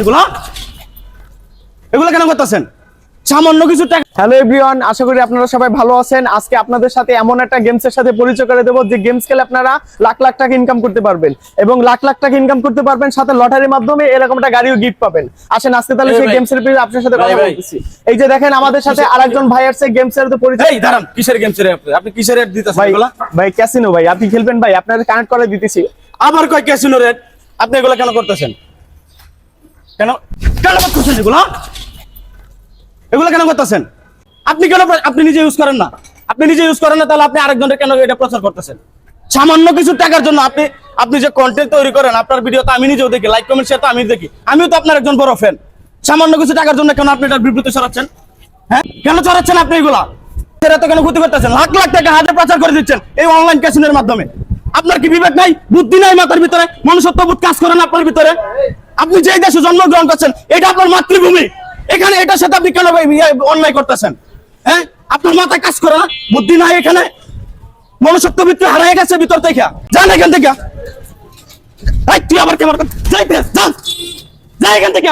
এগুলো? এগুলো কেন করতেছেন? সামান্য কিছু টাকা। হ্যালো এভরিওয়ান, আশা করি আপনারা সবাই ভালো আছেন। আজকে আপনাদের সাথে এমন একটা গেমসের সাথে পরিচয় করে দেবো যে গেমস খেলে আপনারা লাখ লাখ টাকা ইনকাম করতে পারবেন এবং লাখ লাখ টাকা ইনকাম করতে পারবেন, সাথে লটারির মাধ্যমে এরকম একটা গাড়িও গিফট পাবেন। আসেন আজকে তাহলে সেই গেমসের ব্যাপারে আপনার সাথে কথা বলতেছি। এই যে দেখেন আমাদের সাথে আরেকজন ভাই আছে গেমসের সাথে পরিচয়। এই দাঁড়ান, কিসের গেমসের আপনি কিসের রেট দিতেছেন ভাই? এগুলো? ভাই ক্যাসিনো ভাই, আপনি খেলবেন ভাই, আপনাদের কানেক্ট করে দিতেছি। আবার কয় ক্যাসিনো রেট? আপনি এগুলো কেন করতেছেন? কেন কেন করতেছেন এগুলো? এগুলো কেন করতেছেন? আপনি কেন আপনি নিজে ইউজ করেন না? আপনি নিজে ইউজ করেন না, তাহলে আপনি আরেকজনের কেন এটা প্রচার করতেছেন? সামান্য কিছু টাকার জন্য আপনি যে কন্টেন্ট তৈরি করেন, আপনার ভিডিও তো আমি নিজেও দেখি, লাইক কমেন্ট শেয়ার তো আমি দেখি, আমিও তো আপনার একজন বড় ফ্যান। সামান্য কিছু টাকার জন্য কেন আপনি এটার বিবৃতি ছড়াচ্ছেন? হ্যাঁ, কেন ছড়াচ্ছেন আপনি এগুলা? এরা তো কেন ক্ষতি করতেছেন? লাখ লাখ টাকা হাতে প্রচার করে দিচ্ছেন এই অনলাইন ক্যাসিনোর মাধ্যমে। আপনার কি বিবেক নাই, বুদ্ধি নাই মাথার ভিতরে? মনুষ্যত্ববোধ কাজ করেন আপনার ভিতরে? আপনি যে দেশে জন্মগ্রহণ করছেন, এটা আপনার মাতৃভূমি, এখানে এটার সাথে আপনি কেন অন্যায় করতেছেন? হ্যাঁ, আপনার মাথায় কাজ করে না, বুদ্ধি নাই, এখানে মনুষ্যত্ববোধ হারিয়ে গেছে ভিতর থেকে। যান এখান থেকে, তুই আবার কেমন যা এখান থেকে।